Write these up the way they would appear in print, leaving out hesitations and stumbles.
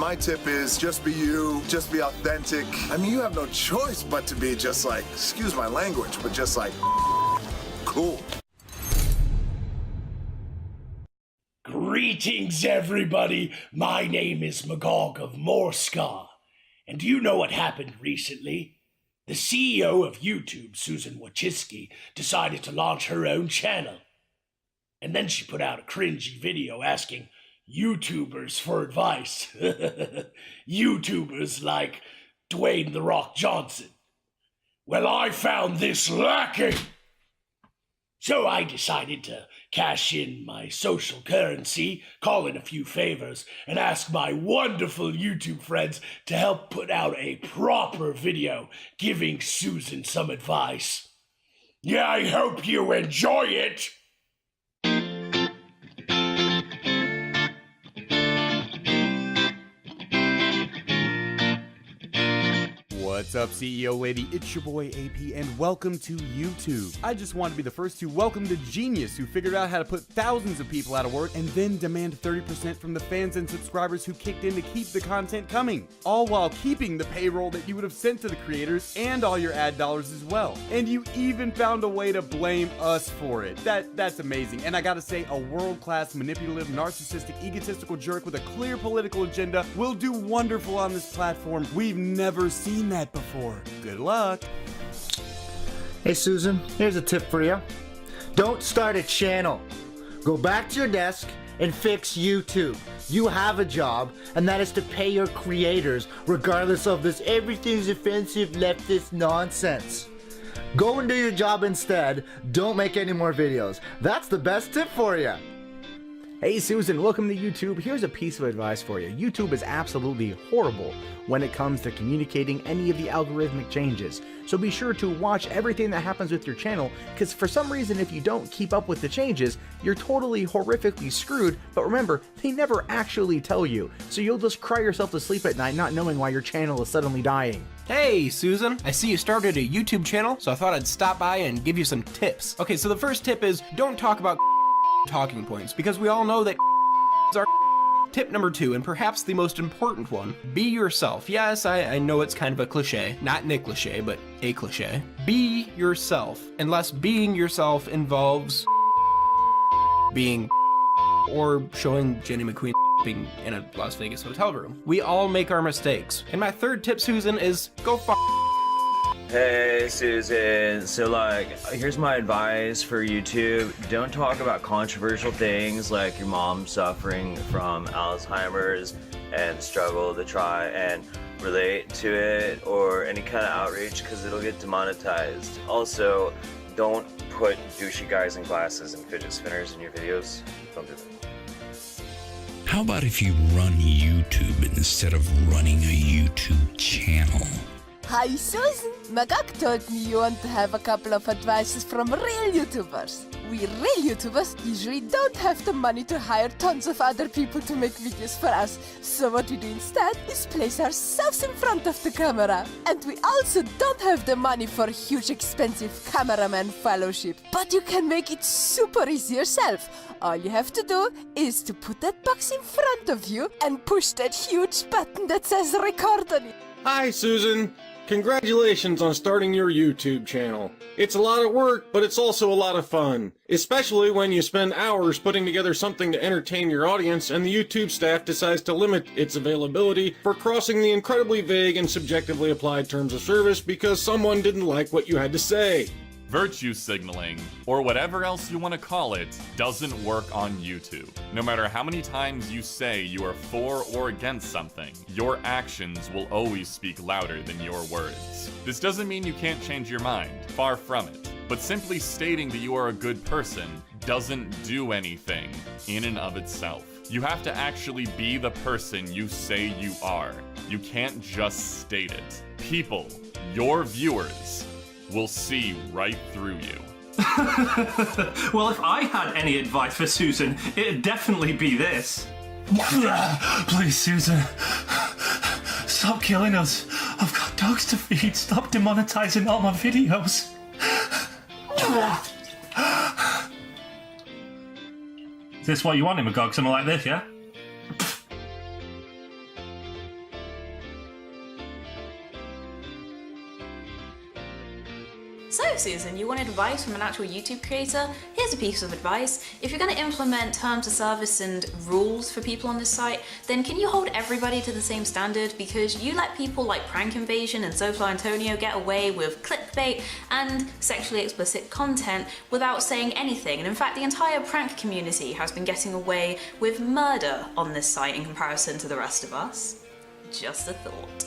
my tip is just be you, just be authentic. I mean, you have no choice but to be just like, excuse my language, but just like, cool. Greetings, everybody. My name is Magog of Morska. And do you know what happened recently? The CEO of YouTube, Susan Wojcicki, decided to launch her own channel. And then she put out a cringy video asking YouTubers for advice. YouTubers like Dwayne "The Rock" Johnson. Well, I found this lacking. So I decided to cash in my social currency, call in a few favors, and ask my wonderful YouTube friends to help put out a proper video giving Susan some advice. Yeah, I hope you enjoy it! What's up, CEO lady? It's your boy AP, and welcome to YouTube. I just want to be the first to welcome the genius who figured out how to put thousands of people out of work and then demand 30% from the fans and subscribers who kicked in to keep the content coming, all while keeping the payroll that you would have sent to the creators and all your ad dollars as well. And you even found a way to blame us for it. That's amazing. And I gotta say, a world-class, manipulative, narcissistic, egotistical jerk with a clear political agenda will do wonderful on this platform. We've never seen that before. Good luck. Hey Susan, here's a tip for you. Don't start a channel. Go back to your desk and fix YouTube. You have a job, and that is to pay your creators regardless of this everything's offensive leftist nonsense. Go and do your job instead. Don't make any more videos. That's the best tip for you. Hey Susan, welcome to YouTube. Here's a piece of advice for you. YouTube is absolutely horrible when it comes to communicating any of the algorithmic changes. So be sure to watch everything that happens with your channel, because for some reason if you don't keep up with the changes, you're totally horrifically screwed. But remember, they never actually tell you. So you'll just cry yourself to sleep at night not knowing why your channel is suddenly dying. Hey Susan, I see you started a YouTube channel, so I thought I'd stop by and give you some tips. Okay, so the first tip is don't talk about talking points, because we all know that are. Tip number 2, and perhaps the most important one, be yourself. Yes, I know it's kind of a cliche, not Nick Lachey, but a cliche. Be yourself, unless being yourself involves being or showing Jenny McQueen being in a Las Vegas hotel room. We all make our mistakes. And my third tip, Susan, is go Hey Susan, so here's my advice for YouTube. Don't talk about controversial things like your mom suffering from Alzheimer's and struggle to try and relate to it, or any kind of outreach, because it'll get demonetized. Also, don't put douchey guys in glasses and fidget spinners in your videos. Don't do that. How about if you run YouTube instead of running a YouTube channel? Hi Susan, Magog told me you want to have a couple of advices from real YouTubers. We real YouTubers usually don't have the money to hire tons of other people to make videos for us, so what we do instead is place ourselves in front of the camera. And we also don't have the money for a huge expensive cameraman fellowship. But you can make it super easy yourself. All you have to do is to put that box in front of you and push that huge button that says record on it. Hi Susan! Congratulations on starting your YouTube channel. It's a lot of work, but it's also a lot of fun. Especially when you spend hours putting together something to entertain your audience and the YouTube staff decides to limit its availability for crossing the incredibly vague and subjectively applied terms of service because someone didn't like what you had to say. Virtue signaling, or whatever else you want to call it, doesn't work on YouTube. No matter how many times you say you are for or against something, your actions will always speak louder than your words. This doesn't mean you can't change your mind, far from it. But simply stating that you are a good person doesn't do anything in and of itself. You have to actually be the person you say you are. You can't just state it. People, your viewers, will see right through you. Well, if I had any advice for Susan, it'd definitely be this. Please, Susan, stop killing us. I've got dogs to feed. Stop demonetizing all my videos. Is this what you want, Magog? Something like this, yeah? Susan, you wanted advice from an actual YouTube creator? Here's a piece of advice. If you're going to implement terms of service and rules for people on this site, then can you hold everybody to the same standard? Because you let people like Prank Invasion and SoFly Antonio get away with clickbait and sexually explicit content without saying anything. And in fact, the entire prank community has been getting away with murder on this site in comparison to the rest of us. Just a thought.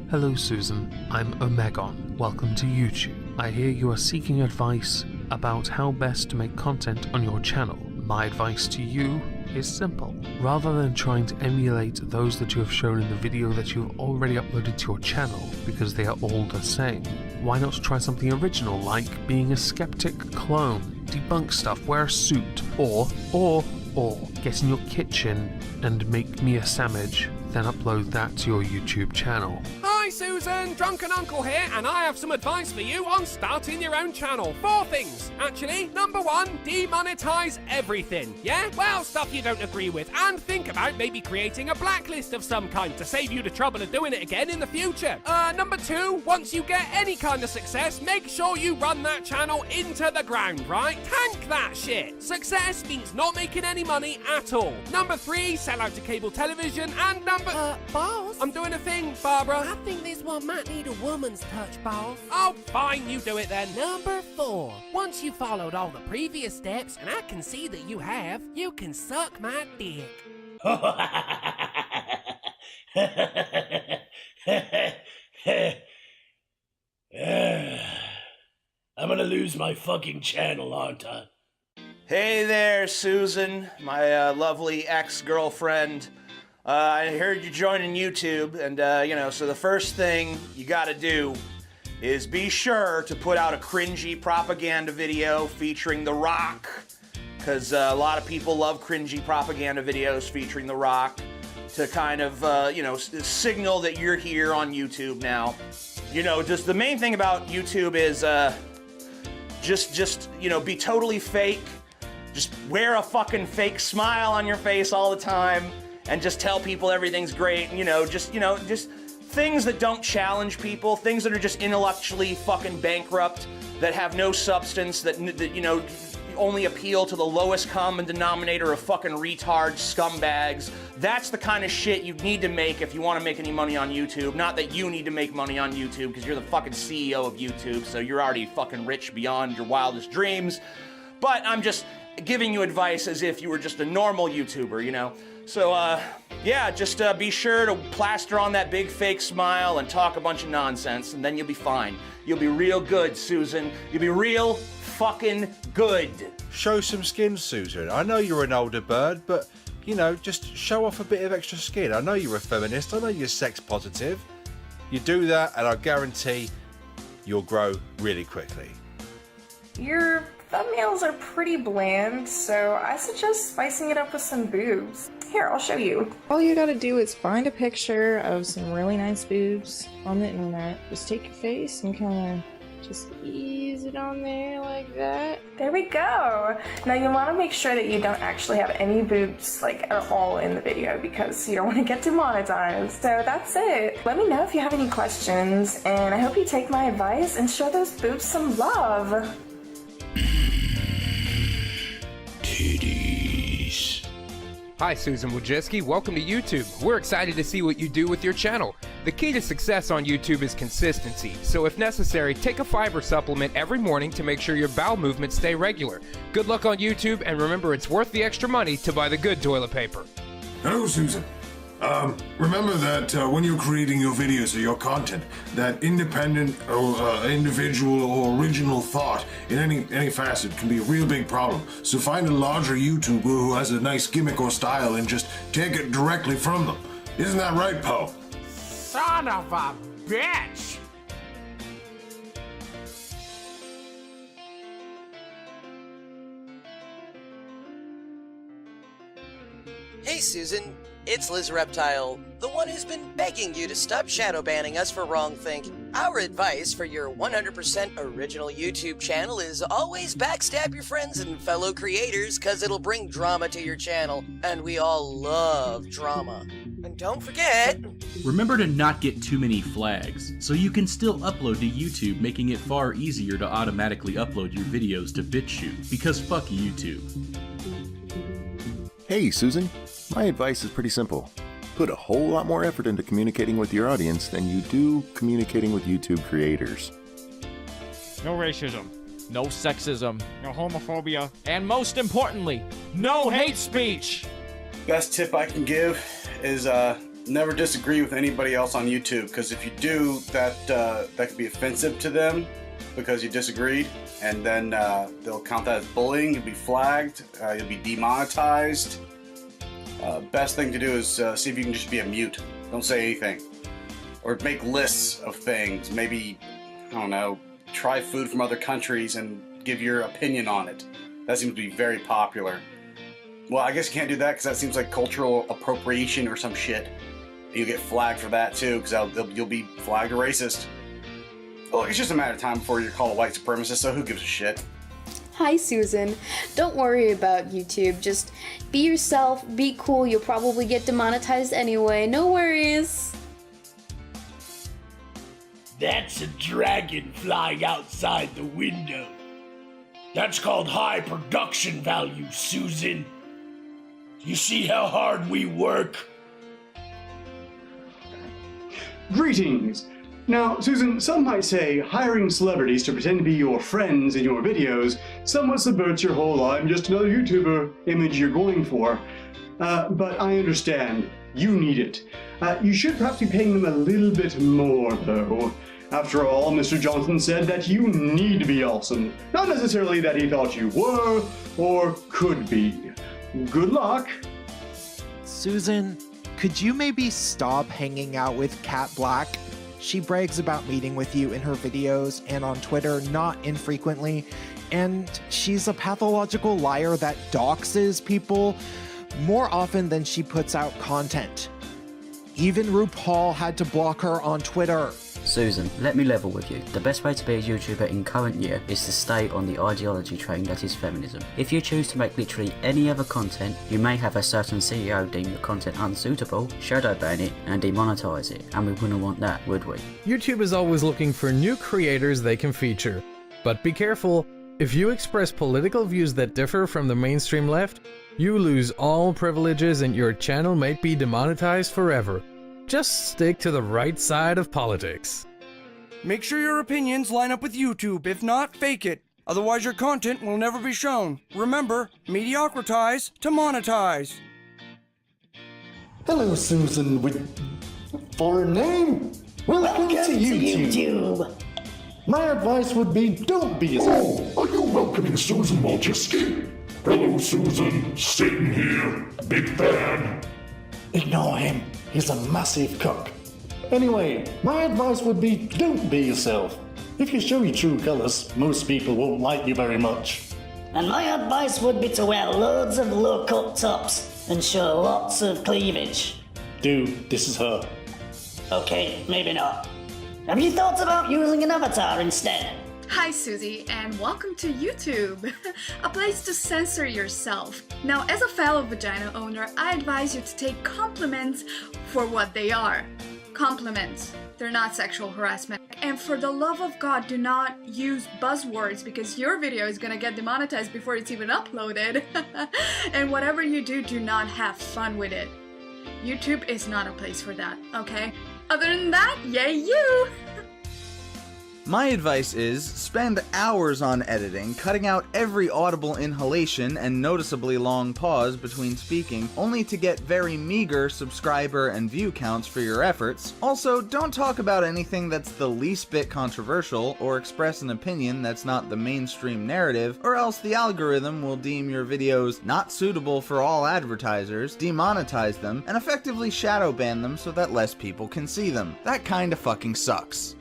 Hello Susan, I'm Omegon. Welcome to YouTube. I hear you are seeking advice about how best to make content on your channel. My advice to you is simple. Rather than trying to emulate those that you have shown in the video that you have already uploaded to your channel, because they are all the same, why not try something original like being a skeptic clone, debunk stuff, wear a suit, or get in your kitchen and make me a sandwich, then upload that to your YouTube channel. Hi Susan, Drunken Uncle here, and I have some advice for you on starting your own channel. 4 things, actually. Number 1, demonetize everything. Yeah? Well, stuff you don't agree with, and think about maybe creating a blacklist of some kind to save you the trouble of doing it again in the future. Number 2, once you get any kind of success, make sure you run that channel into the ground, right? Tank that shit. Success means not making any money at all. Number 3, sell out to cable television, and boss? I'm doing a thing, Barbara. I think this one might need a woman's touch, boss. Oh, fine, you do it then. Number 4, once you followed all the previous steps, and I can see that you have, you can suck my dick. I'm gonna lose my fucking channel, aren't I? Hey there, Susan, my lovely ex-girlfriend. I heard you joining YouTube, and, so the first thing you gotta do is be sure to put out a cringy propaganda video featuring The Rock, because a lot of people love cringy propaganda videos featuring The Rock to kind of, signal that you're here on YouTube now. Just the main thing about YouTube is, be totally fake. Just wear a fucking fake smile on your face all the time. And just tell people everything's great, just things that don't challenge people, things that are just intellectually fucking bankrupt, that have no substance, that only appeal to the lowest common denominator of fucking retard scumbags. That's the kind of shit you need to make if you want to make any money on YouTube. Not that you need to make money on YouTube, because you're the fucking CEO of YouTube, so you're already fucking rich beyond your wildest dreams. But I'm just giving you advice as if you were just a normal YouTuber, So, just be sure to plaster on that big fake smile and talk a bunch of nonsense, and then you'll be fine. You'll be real good, Susan. You'll be real fucking good. Show some skin, Susan. I know you're an older bird, but, just show off a bit of extra skin. I know you're a feminist. I know you're sex positive. You do that, and I guarantee you'll grow really quickly. Your thumbnails are pretty bland, so I suggest spicing it up with some boobs. Here, I'll show you. All you gotta do is find a picture of some really nice boobs on the internet. Just take your face and kind of just ease it on there like that. There we go! Now you want to make sure that you don't actually have any boobs at all in the video, because you don't want to get demonetized. So that's it. Let me know if you have any questions, and I hope you take my advice and show those boobs some love. Titties. Hi, Susan Wojcicki. Welcome to YouTube. We're excited to see what you do with your channel. The key to success on YouTube is consistency, so if necessary, take a fiber supplement every morning to make sure your bowel movements stay regular. Good luck on YouTube, and remember, it's worth the extra money to buy the good toilet paper. Hello, Susan. Remember that when you're creating your videos or your content, that independent or individual or original thought in any facet can be a real big problem. So find a larger YouTuber who has a nice gimmick or style and just take it directly from them. Isn't that right, Poe? Son of a bitch! Hey Hey Susan, it's Liz Reptile, the one who's been begging you to stop shadow banning us for wrong think. Our advice for your 100% original YouTube channel is always backstab your friends and fellow creators, cause it'll bring drama to your channel, and we all love drama. And don't forget... Remember to not get too many flags, so you can still upload to YouTube, making it far easier to automatically upload your videos to BitChute, because fuck YouTube. Hey Susan, my advice is pretty simple. Put a whole lot more effort into communicating with your audience than you do communicating with YouTube creators. No racism. No sexism. No homophobia. And most importantly, no hate speech! Best tip I can give is never disagree with anybody else on YouTube, because if you do, that could be offensive to them because you disagreed, and then they'll count that as bullying, you'll be flagged, you'll be demonetized. Best thing to do is see if you can just be a mute. Don't say anything. Or make lists of things. Maybe, I don't know, try food from other countries and give your opinion on it. That seems to be very popular. Well, I guess you can't do that because that seems like cultural appropriation or some shit. You get flagged for that too, because you'll be flagged a racist. Well, it's just a matter of time before you're called a white supremacist, so who gives a shit? Hi Susan, don't worry about YouTube, just be yourself, be cool, you'll probably get demonetized anyway, no worries. That's a dragon flying outside the window. That's called high production value, Susan. You see how hard we work? Greetings! Now, Susan, some might say hiring celebrities to pretend to be your friends in your videos somewhat subverts your whole "I'm just another YouTuber" image you're going for. But I understand. You need it. You should perhaps be paying them a little bit more, though. After all, Mr. Johnson said that you need to be awesome. Not necessarily that he thought you were, or could be. Good luck! Susan, could you maybe stop hanging out with Cat Black? She brags about meeting with you in her videos and on Twitter not infrequently, and she's a pathological liar that doxes people more often than she puts out content. Even RuPaul had to block her on Twitter. Susan, let me level with you. The best way to be a YouTuber in current year is to stay on the ideology train that is feminism. If you choose to make literally any other content, you may have a certain CEO deem your content unsuitable, shadow ban it, and demonetize it, and we wouldn't want that, would we? YouTube is always looking for new creators they can feature. But be careful, if you express political views that differ from the mainstream left, you lose all privileges and your channel might be demonetized forever. Just stick to the right side of politics. Make sure your opinions line up with YouTube. If not, fake it. Otherwise your content will never be shown. Remember, mediocritize to monetize. Hello, Susan with foreign name. Welcome to YouTube. My advice would be don't be yourself. Are you welcoming Susan Wojcicki? Hello, Susan. Sitting here. Big fan. Ignore him. He's a massive cuck. Anyway, my advice would be don't be yourself. If you show your true colours, most people won't like you very much. And my advice would be to wear loads of low-cut tops and show lots of cleavage. Dude, this is her. Okay, maybe not. Have you thought about using an avatar instead? Hi Susie, and welcome to YouTube, a place to censor yourself. Now, as a fellow vagina owner, I advise you to take compliments for what they are. Compliments. They're not sexual harassment. And for the love of God, do not use buzzwords because your video is gonna get demonetized before it's even uploaded. And whatever you do, do not have fun with it. YouTube is not a place for that, okay? Other than that, yay you! My advice is spend hours on editing, cutting out every audible inhalation and noticeably long pause between speaking, only to get very meager subscriber and view counts for your efforts. Also, don't talk about anything that's the least bit controversial or express an opinion that's not the mainstream narrative, or else the algorithm will deem your videos not suitable for all advertisers, demonetize them, and effectively shadow ban them so that less people can see them. That kinda fucking sucks.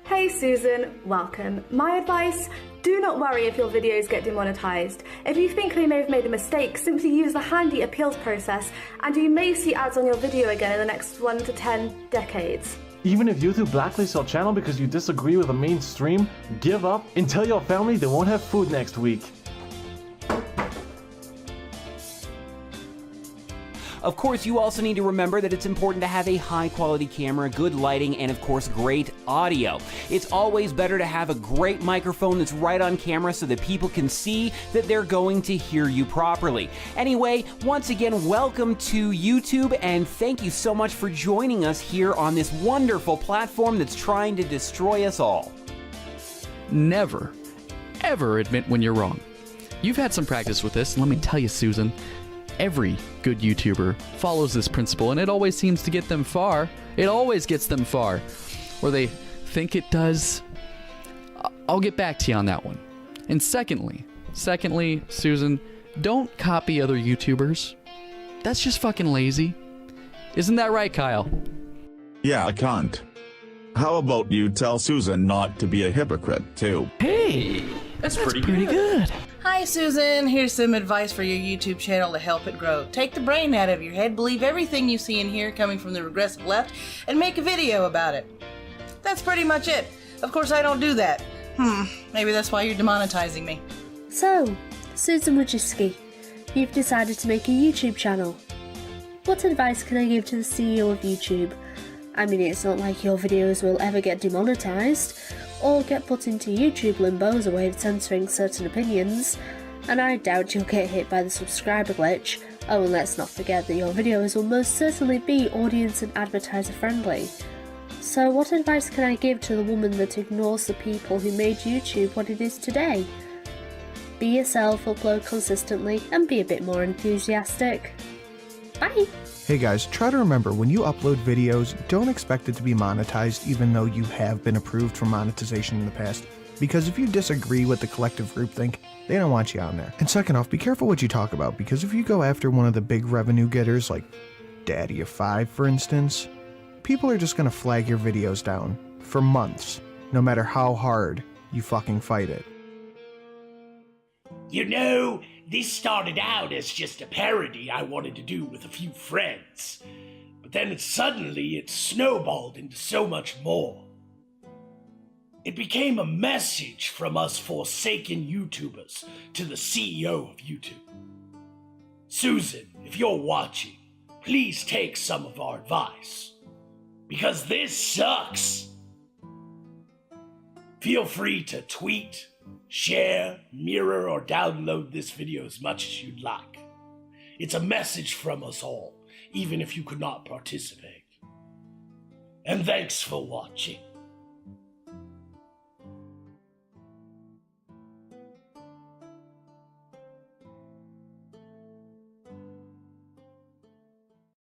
Hey Susan, welcome. My advice, do not worry if your videos get demonetized. If you think they may have made a mistake, simply use the handy appeals process and you may see ads on your video again in the next 1 to 10 decades. Even if YouTube blacklists your channel because you disagree with the mainstream, give up and tell your family they won't have food next week. Of course, you also need to remember that it's important to have a high-quality camera, good lighting, and of course, great audio. It's always better to have a great microphone that's right on camera so that people can see that they're going to hear you properly. Anyway, once again, welcome to YouTube, and thank you so much for joining us here on this wonderful platform that's trying to destroy us all. Never, ever admit when you're wrong. You've had some practice with this, and let me tell you, Susan, every good YouTuber follows this principle, and it always seems to get them far. It always gets them far. Or they think it does. I'll get back to you on that one. And secondly, Susan, don't copy other YouTubers. That's just fucking lazy. Isn't that right, Kyle? Yeah, I can't. How about you tell Susan not to be a hypocrite, too? Hey, that's pretty good. Hi Susan, here's some advice for your YouTube channel to help it grow. Take the brain out of your head, believe everything you see and hear coming from the regressive left, and make a video about it. That's pretty much it. Of course I don't do that. Maybe that's why you're demonetizing me. So, Susan Wojcicki, you've decided to make a YouTube channel. What advice can I give to the CEO of YouTube? I mean, it's not like your videos will ever get demonetized, or get put into YouTube limbo as a way of censoring certain opinions, and I doubt you'll get hit by the subscriber glitch. Oh, and let's not forget that your videos will most certainly be audience and advertiser friendly. So what advice can I give to the woman that ignores the people who made YouTube what it is today? Be yourself, upload consistently, and be a bit more enthusiastic. Bye! Hey guys, try to remember, when you upload videos, don't expect it to be monetized even though you have been approved for monetization in the past. Because if you disagree with the collective groupthink, they don't want you on there. And second off, be careful what you talk about, because if you go after one of the big revenue getters, like Daddy of 5 for instance, people are just gonna flag your videos down for months, no matter how hard you fucking fight it. You know, this started out as just a parody I wanted to do with a few friends, but then suddenly it snowballed into so much more. It became a message from us forsaken YouTubers to the CEO of YouTube. Susan, if you're watching, please take some of our advice, because this sucks. Feel free to tweet, share, mirror, or download this video as much as you'd like. It's a message from us all, even if you could not participate. And thanks for watching.